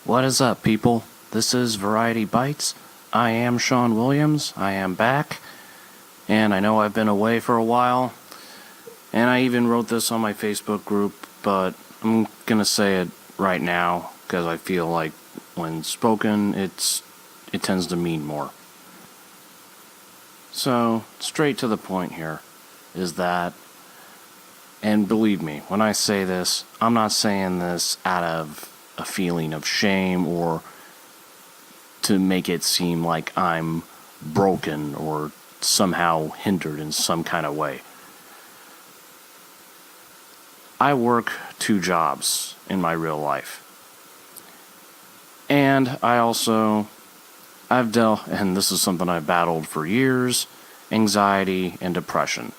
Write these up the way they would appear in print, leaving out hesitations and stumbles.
What is up, people? This is Variety Bites. I am Sean Williams. I am back. And I know I've been away for a while. And I even wrote this on my Facebook group, but I'm gonna say it right now because I feel like when spoken, it tends to mean more. So, straight to the point here is that, and believe me, when I say this, I'm not saying this out of a feeling of shame or to make it seem like I'm broken or somehow hindered in some kind of way. I work 2 jobs in my real life. And I've dealt, and this is something I've battled for years, anxiety and depression.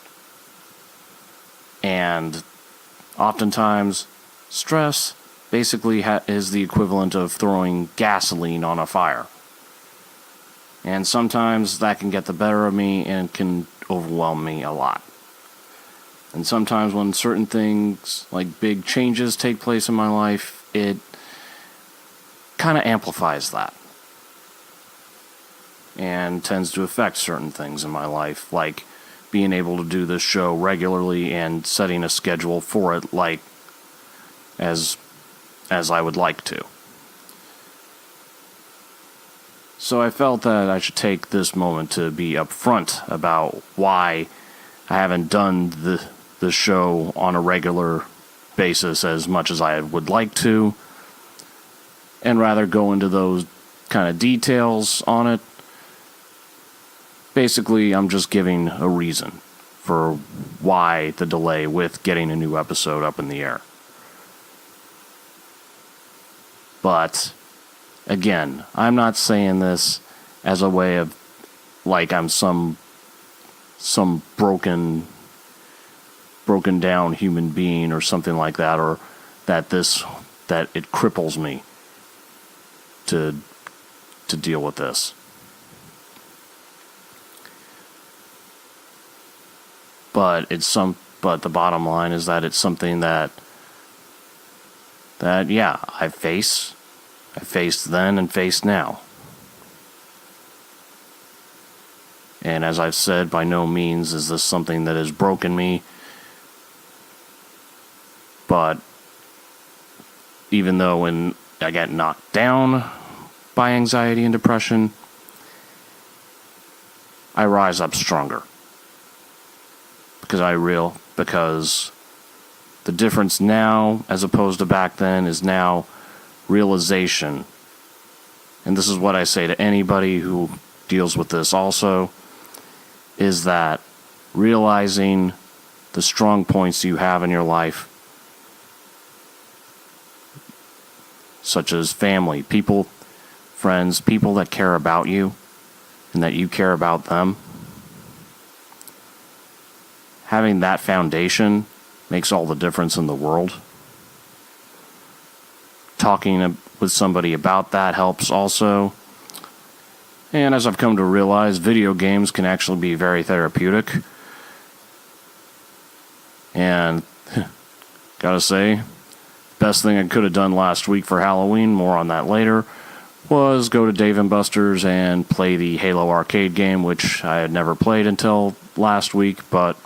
And oftentimes, stress basically is the equivalent of throwing gasoline on a fire. And sometimes that can get the better of me and can overwhelm me a lot. And sometimes when certain things, like big changes, take place in my life, it kind of amplifies that. And tends to affect certain things in my life, like being able to do this show regularly and setting a schedule for it, like as I would like to. So I felt that I should take this moment to be upfront about why I haven't done the show on a regular basis as much as I would like to, and rather go into those kind of details on it. Basically, I'm just giving a reason for why the delay with getting a new episode up in the air. But, again, I'm not saying this as a way of, like I'm some broken down human being or something like that, or that it cripples me to deal with this. But the bottom line is that it's something that I faced then and face now. And as I've said, by no means is this something that has broken me. But even though when I get knocked down by anxiety and depression, I rise up stronger. Because the difference now, as opposed to back then, is now realization. And this is what I say to anybody who deals with this also, is that realizing the strong points you have in your life, such as family, people, friends, people that care about you, and that you care about them. Having that foundation makes all the difference in the world. Talking with somebody about that helps also. And as I've come to realize, video games can actually be very therapeutic. And gotta say, best thing I could have done last week for Halloween, more on that later, was go to Dave & Buster's and play the Halo arcade game, which I had never played until last week, but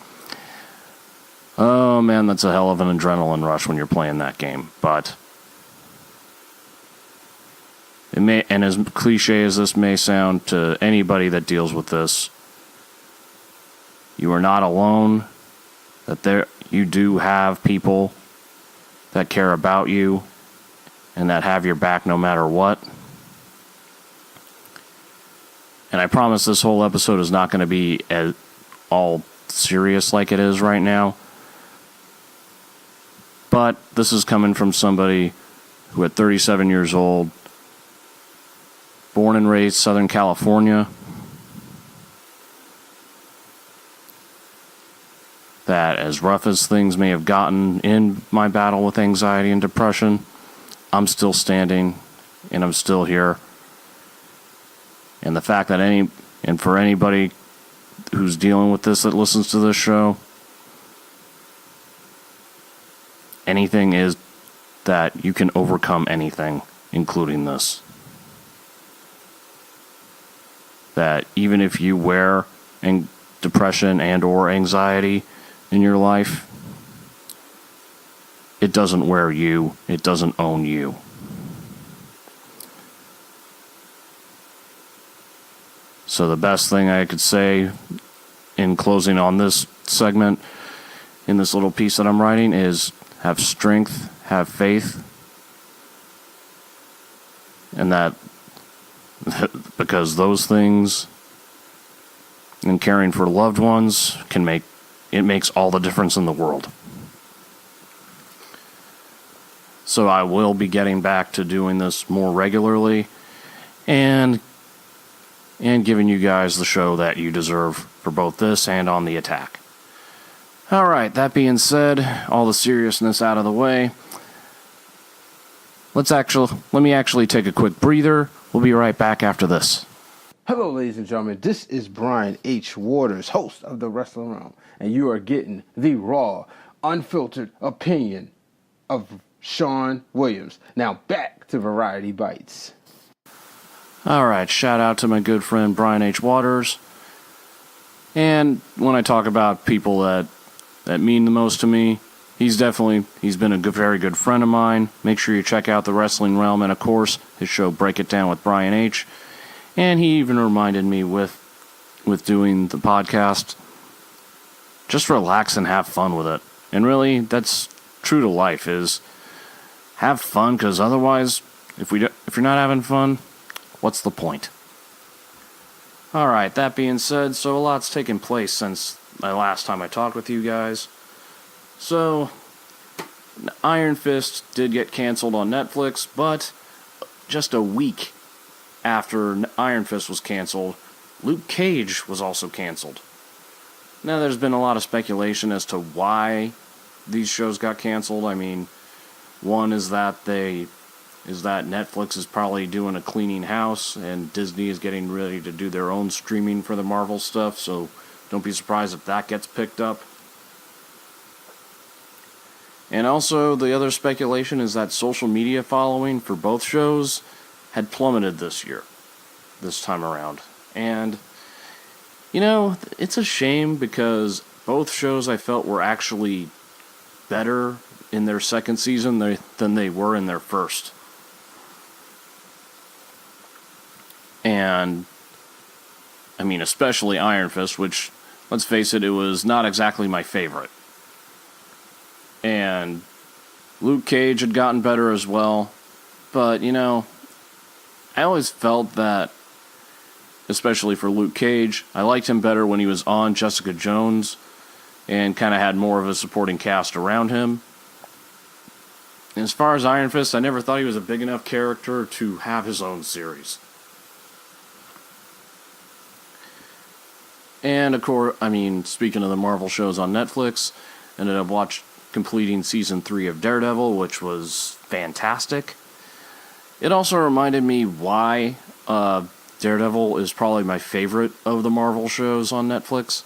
oh man, that's a hell of an adrenaline rush when you're playing that game. But it may, and as cliche as this may sound to anybody that deals with this, you are not alone. That you do have people that care about you and that have your back no matter what. And I promise this whole episode is not going to be all serious like it is right now. But this is coming from somebody who at 37 years old, born and raised Southern California, that as rough as things may have gotten in my battle with anxiety and depression, I'm still standing and I'm still here. And the fact that for anybody who's dealing with this that listens to this show, anything is that you can overcome anything including this. That even if you wear depression and or anxiety in your life, it doesn't wear you, it doesn't own you. So the best thing I could say in closing on this segment, in this little piece that I'm writing, is have strength, have faith, and that because those things and caring for loved ones makes all the difference in the world. So I will be getting back to doing this more regularly and giving you guys the show that you deserve for both this and On the Attack. Alright, that being said, all the seriousness out of the way, let me actually take a quick breather. We'll be right back after this. Hello, ladies and gentlemen. This is Brian H. Waters, host of The Wrestling Realm, and you are getting the raw, unfiltered opinion of Sean Williams. Now back to Variety Bites. Alright, shout out to my good friend Brian H. Waters. And when I talk about people that mean the most to me, he's been a very good friend of mine. Make sure you check out The Wrestling Realm and, of course, his show Break It Down with Brian H. And he even reminded me with doing the podcast, just relax and have fun with it. And really, that's true to life, is have fun, because otherwise, if you're not having fun, what's the point? Alright, that being said, so a lot's taken place since the last time I talked with you guys. So, Iron Fist did get canceled on Netflix, but just a week after Iron Fist was canceled, Luke Cage was also canceled. Now, there's been a lot of speculation as to why these shows got canceled. I mean, one is that Netflix is probably doing a cleaning house, and Disney is getting ready to do their own streaming for the Marvel stuff, so don't be surprised if that gets picked up. And also, the other speculation is that social media following for both shows had plummeted this time around. And, it's a shame, because both shows I felt were actually better in their second season than they were in their first. And, I mean, especially Iron Fist, which, let's face it, it was not exactly my favorite. And Luke Cage had gotten better as well. But, I always felt that, especially for Luke Cage, I liked him better when he was on Jessica Jones and kind of had more of a supporting cast around him. And as far as Iron Fist, I never thought he was a big enough character to have his own series. And, of course, speaking of the Marvel shows on Netflix, ended up completing Season 3 of Daredevil, which was fantastic. It also reminded me why Daredevil is probably my favorite of the Marvel shows on Netflix.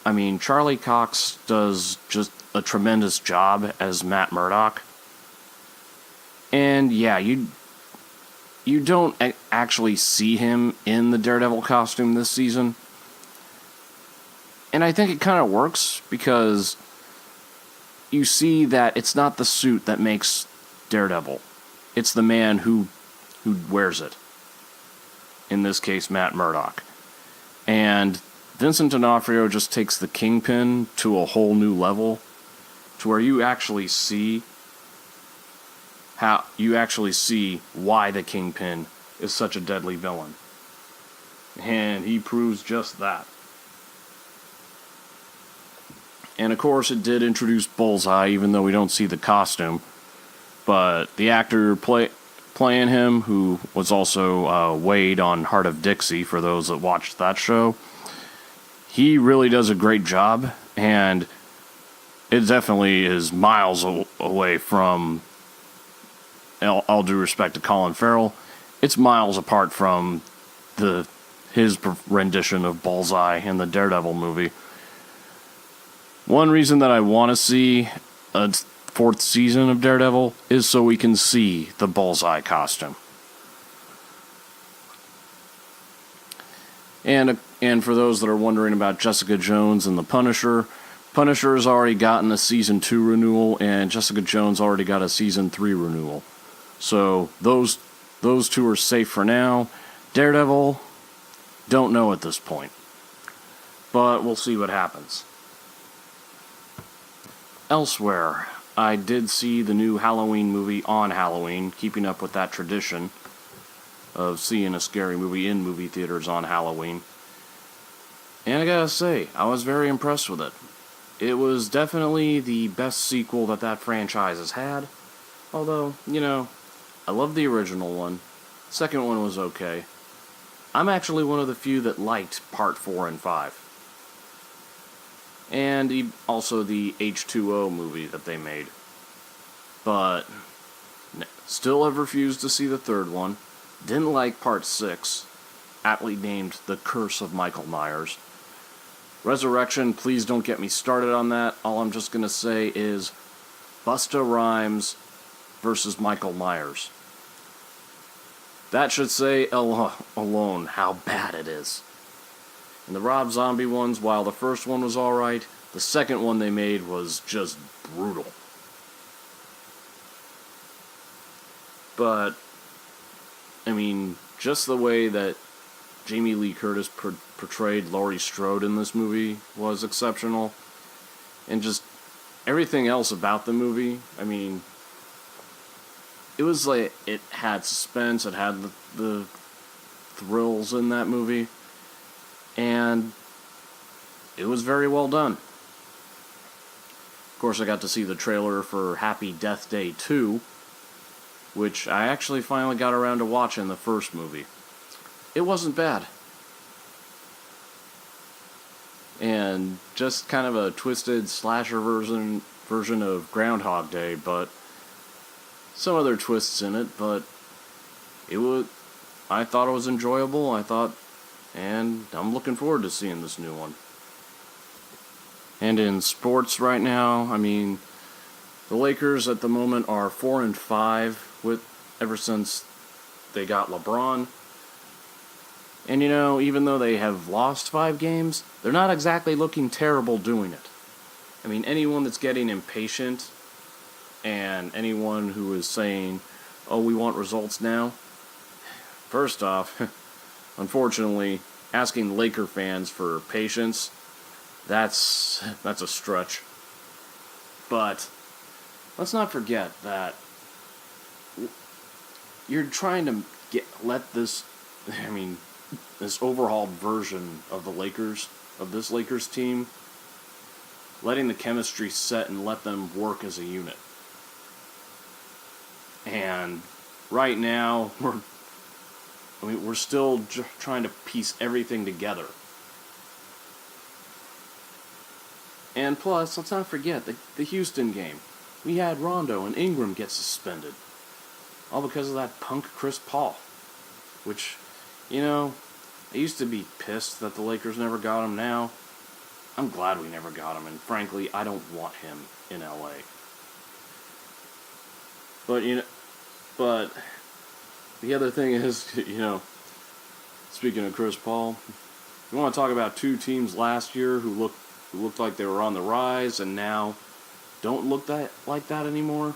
I mean, Charlie Cox does just a tremendous job as Matt Murdock. And, yeah, you don't actually see him in the Daredevil costume this season. And I think it kind of works, because you see that it's not the suit that makes Daredevil. It's the man who wears it. In this case, Matt Murdock. And Vincent D'Onofrio just takes the Kingpin to a whole new level, to where you actually see why the Kingpin is such a deadly villain. And he proves just that. And of course, it did introduce Bullseye, even though we don't see the costume. But the actor playing him, who was also Wade on Heart of Dixie, for those that watched that show, he really does a great job. And it definitely is miles away from, all due respect to Colin Farrell, it's miles apart from his rendition of Bullseye in the Daredevil movie. One reason that I want to see a fourth season of Daredevil is so we can see the Bullseye costume. And for those that are wondering about Jessica Jones and the Punisher, Punisher has already gotten a Season 2 renewal, and Jessica Jones already got a Season 3 renewal. So those two are safe for now. Daredevil, don't know at this point. But we'll see what happens. Elsewhere, I did see the new Halloween movie on Halloween, keeping up with that tradition of seeing a scary movie in movie theaters on Halloween. And I gotta say, I was very impressed with it. It was definitely the best sequel that franchise has had. Although, I love the original one. Second one was okay. I'm actually one of the few that liked Part 4 and 5. And also the H2O movie that they made. But still have refused to see the third one. Didn't like Part 6, aptly named The Curse of Michael Myers. Resurrection, please don't get me started on that. All I'm just going to say is Busta Rhymes versus Michael Myers. That should say alone how bad it is. And the Rob Zombie ones, while the first one was alright, the second one they made was just brutal. But just the way that Jamie Lee Curtis portrayed Laurie Strode in this movie was exceptional. And just everything else about the movie, it was like, it had suspense, it had the thrills in that movie. And it was very well done. Of course, I got to see the trailer for Happy Death Day 2, which I actually finally got around to watching the first movie. It wasn't bad. And just kind of a twisted slasher version of Groundhog Day, but some other twists in it, but I thought it was enjoyable, and I'm looking forward to seeing this new one. And in sports right now, the Lakers at the moment are 4-5 ever since they got LeBron. And even though they have lost 5 games, they're not exactly looking terrible doing it. Anyone that's getting impatient and anyone who is saying, oh, we want results now, first off, unfortunately, asking Laker fans for patience, that's a stretch. But let's not forget that you're trying to let this overhauled version of this Lakers team, letting the chemistry set and let them work as a unit. And right now, we're still trying to piece everything together. And plus, let's not forget the Houston game. We had Rondo and Ingram get suspended. All because of that punk Chris Paul. Which, I used to be pissed that the Lakers never got him. Now, I'm glad we never got him. And frankly, I don't want him in LA. But the other thing is, speaking of Chris Paul, you want to talk about two teams last year who looked like they were on the rise and now don't look like that anymore?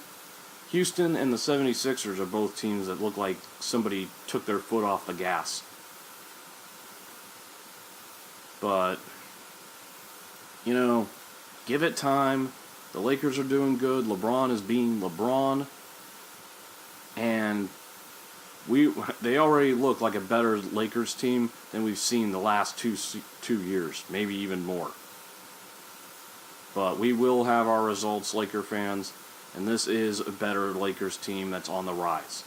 Houston and the 76ers are both teams that look like somebody took their foot off the gas. But, give it time. The Lakers are doing good. LeBron is being LeBron. And they already look like a better Lakers team than we've seen the last two years, maybe even more. But we will have our results, Laker fans, and this is a better Lakers team that's on the rise.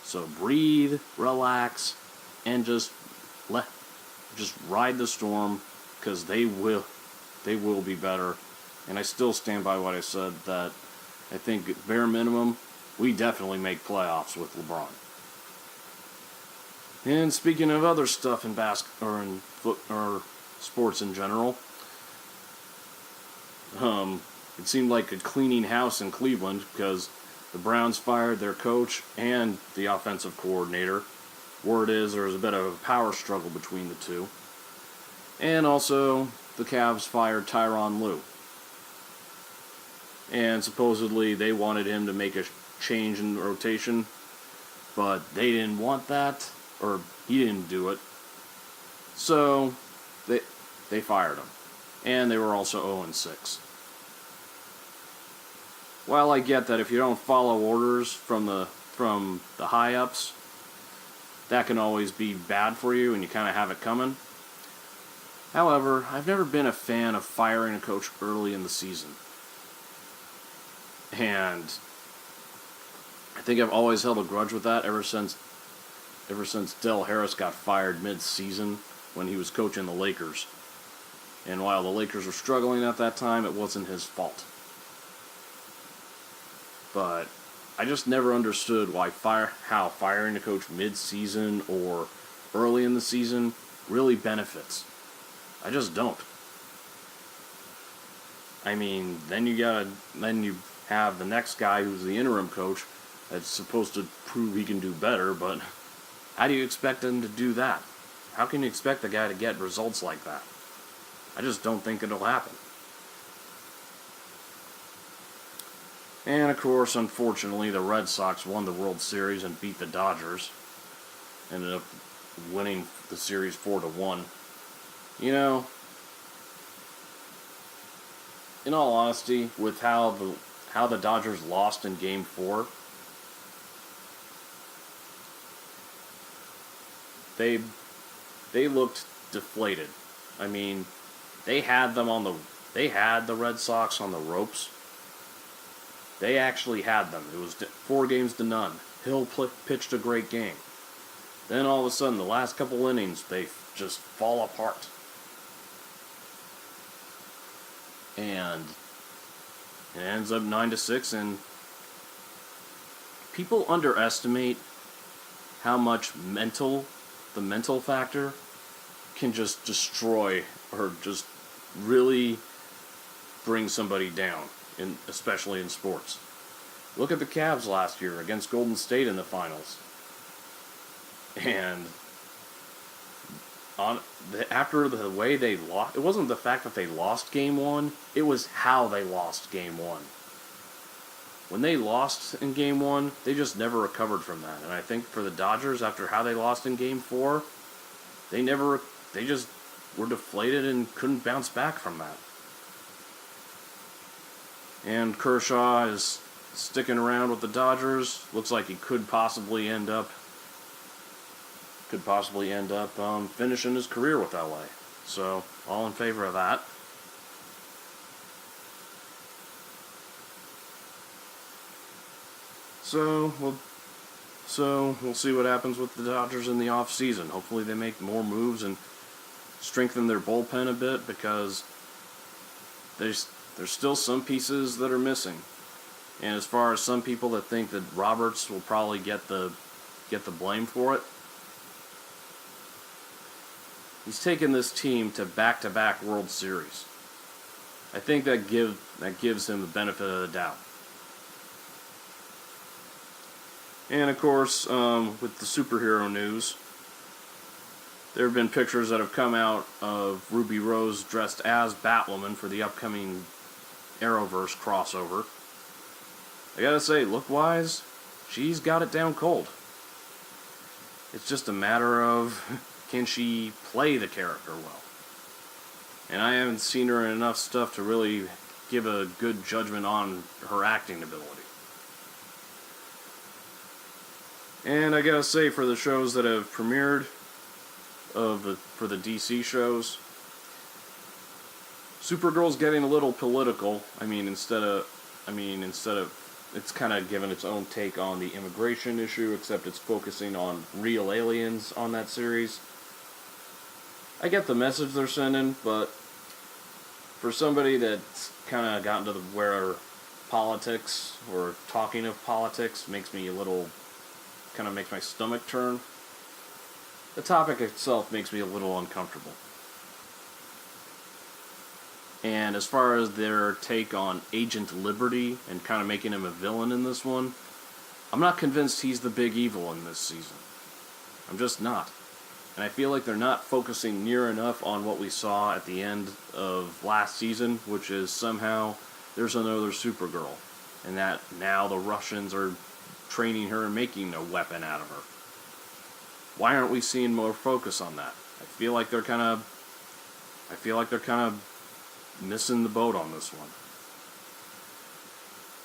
So breathe, relax, and just ride the storm, because they will be better. And I still stand by what I said, that I think at bare minimum, we definitely make playoffs with LeBron. And speaking of other stuff in sports in general, it seemed like a cleaning house in Cleveland because the Browns fired their coach and the offensive coordinator. Word is there was a bit of a power struggle between the two. And also, the Cavs fired Tyronn Lue. And supposedly they wanted him to make a change in rotation, but they didn't want that, or he didn't do it. So, they fired him. And they were also 0-6. While I get that if you don't follow orders from the high-ups, that can always be bad for you and you kind of have it coming. However, I've never been a fan of firing a coach early in the season. And I think I've always held a grudge with that ever since Del Harris got fired mid-season when he was coaching the Lakers. And while the Lakers were struggling at that time, it wasn't his fault. But I just never understood how firing a coach mid-season or early in the season really benefits. I just don't. I mean, then you have the next guy who's the interim coach that's supposed to prove he can do better, but how do you expect him to do that? How can you expect the guy to get results like that? I just don't think it'll happen. And of course, unfortunately, the Red Sox won the World Series and beat the Dodgers. Ended up winning the series 4-1. You know, in all honesty, with how the Dodgers lost in Game 4, they looked deflated. I mean, they had the Red Sox on the ropes. They actually had them. It was 4-0. Hill pitched a great game. Then all of a sudden, the last couple innings, they just fall apart. And it ends up 9-6, and people underestimate how much the mental factor can just destroy or just really bring somebody down, especially in sports. Look at the Cavs last year against Golden State in the finals. And after the way they lost, it wasn't the fact that they lost Game 1, it was how they lost Game 1. When they lost in Game 1, they just never recovered from that. And I think for the Dodgers, after how they lost in Game 4, they just were deflated and couldn't bounce back from that. And Kershaw is sticking around with the Dodgers. Looks like he could possibly end up finishing his career with LA. So, all in favor of that. So we'll see what happens with the Dodgers in the off season. Hopefully they make more moves and strengthen their bullpen a bit, because there's still some pieces that are missing. And as far as some people that think that Roberts will probably get the blame for it, he's taken this team to back-to-back World Series. I think that gives him the benefit of the doubt. And of course, with the superhero news, there have been pictures that have come out of Ruby Rose dressed as Batwoman for the upcoming Arrowverse crossover. I gotta say, look-wise, she's got it down cold. It's just a matter of, can she play the character well? And I haven't seen her in enough stuff to really give a good judgment on her acting ability. And I gotta say, for the shows that have premiered, for the DC shows, Supergirl's getting a little political. Instead of it's kind of given its own take on the immigration issue, except it's focusing on real aliens on that series. I get the message they're sending, but for somebody that's kind of gotten to where politics or talking of politics makes my stomach turn, the topic itself makes me a little uncomfortable. And as far as their take on Agent Liberty and kind of making him a villain in this one, I'm not convinced he's the big evil in this season. I'm just not. And I feel like they're not focusing near enough on what we saw at the end of last season, which is somehow there's another Supergirl. And that now the Russians are training her and making a weapon out of her. Why aren't we seeing more focus on that? I feel like they're kind of missing the boat on this one.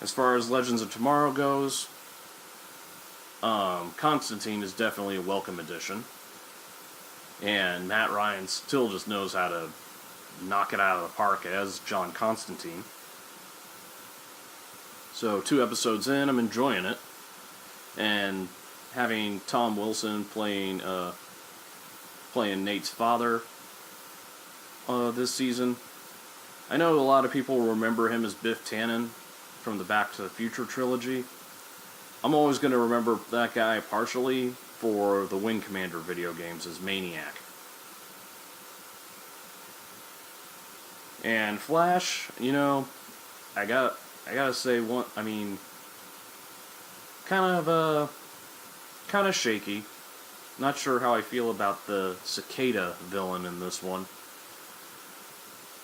As far as Legends of Tomorrow goes, Constantine is definitely a welcome addition. And Matt Ryan still just knows how to knock it out of the park as John Constantine. So 2 episodes in, I'm enjoying it. And having Tom Wilson playing Nate's father this season. I know a lot of people remember him as Biff Tannen from the Back to the Future trilogy. I'm always going to remember that guy partially for the Wing Commander video games as Maniac. And Flash, I gotta say kind of shaky. Not sure how I feel about the cicada villain in this one.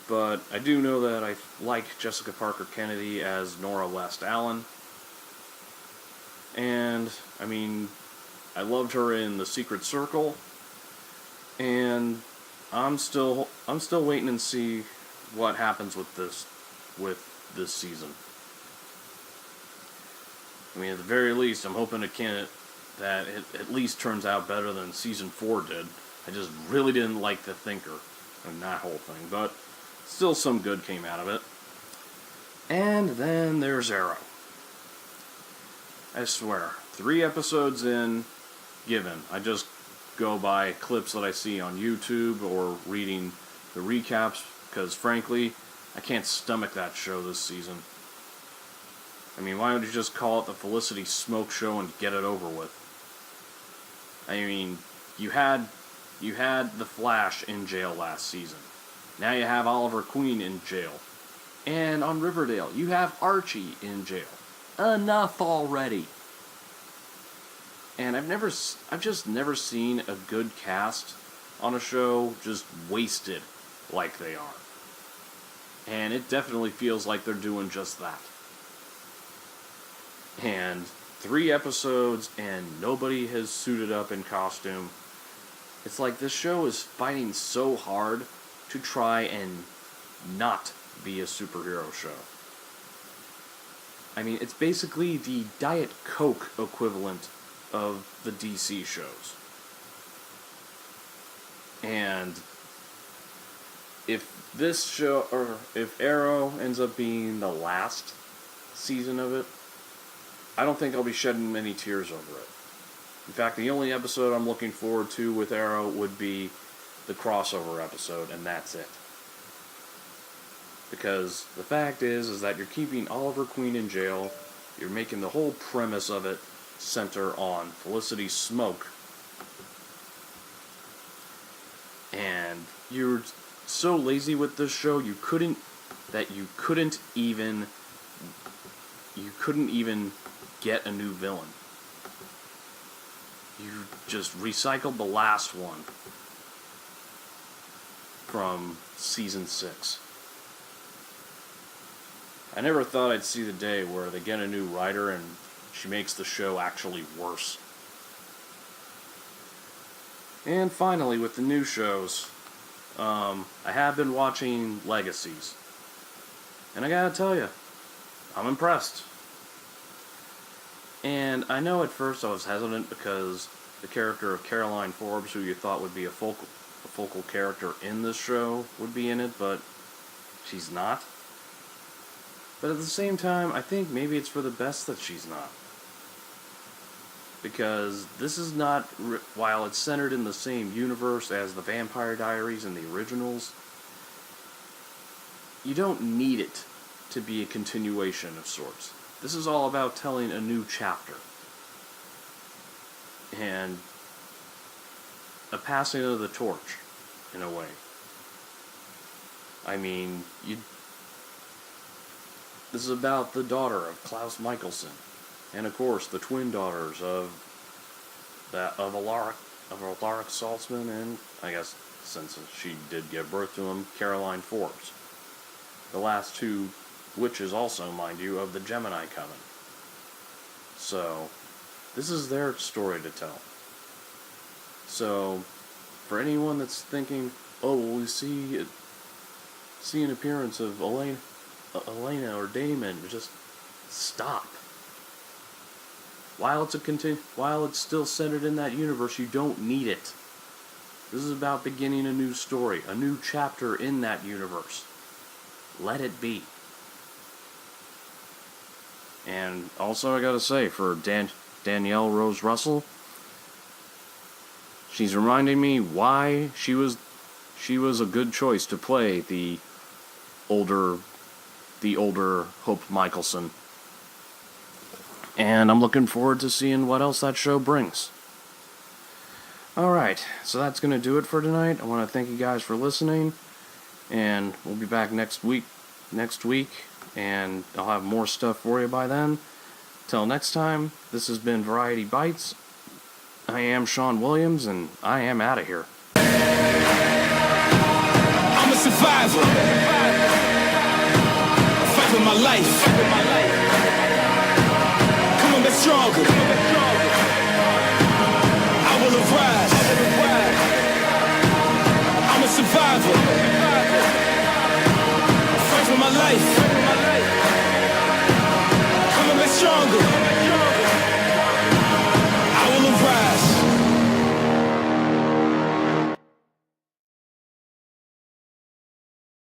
But I do know that I like Jessica Parker Kennedy as Nora West Allen. And, I loved her in The Secret Circle. And I'm still waiting to see what happens with this season. At the very least, I'm hoping that it at least turns out better than Season 4 did. I just really didn't like the Thinker and that whole thing, but still some good came out of it. And then there's Arrow. I swear, 3 episodes in, given. I just go by clips that I see on YouTube or reading the recaps, because frankly, I can't stomach that show this season. Why don't you just call it the Felicity Smoke Show and get it over with? You had The Flash in jail last season. Now you have Oliver Queen in jail. And on Riverdale, you have Archie in jail. Enough already. And I've just never seen a good cast on a show just wasted like they are. And it definitely feels like they're doing just that. And 3 episodes and nobody has suited up in costume. It's like this show is fighting so hard to try and not be a superhero show. It's basically the Diet Coke equivalent of the DC shows. And if this show, or if Arrow ends up being the last season of it, I don't think I'll be shedding many tears over it. In fact, the only episode I'm looking forward to with Arrow would be the crossover episode, and that's it. Because the fact is that you're keeping Oliver Queen in jail, you're making the whole premise of it center on Felicity Smoke, and you're so lazy with this show, you couldn't even get a new villain. You just recycled the last one from season 6. I never thought I'd see the day where they get a new writer and she makes the show actually worse. And finally, with the new shows, I have been watching Legacies. And I gotta tell you, I'm impressed. And I know at first I was hesitant because the character of Caroline Forbes, who you thought would be a focal character in this show, would be in it, but she's not. But at the same time, I think maybe it's for the best that she's not. Because this is not, while it's centered in the same universe as the Vampire Diaries and the originals, you don't need it to be a continuation of sorts. This is all about telling a new chapter. And a passing of the torch, in a way. I mean, this is about the daughter of Klaus Michelson, and of course the twin daughters of Alaric Saltzman, and I guess since she did give birth to him, Caroline Forbes. The last two witches also, mind you, of the Gemini Coven. So, this is their story to tell. So, for anyone that's thinking, oh, will we see an appearance of Elena or Damon, just stop. While it's still centered in that universe, you don't need it. This is about beginning a new story, a new chapter in that universe. Let it be. And also, I gotta say, for Danielle Rose Russell, she's reminding me why she was a good choice to play the older Hope Michelson. And I'm looking forward to seeing what else that show brings. Alright, so that's going to do it for tonight. I want to thank you guys for listening. And we'll be back next week. And I'll have more stuff for you by then. Till next time, this has been Variety Bites. I am Sean Williams, and I am out of here. I'm a survivor. Fight for my life. Come on, get stronger.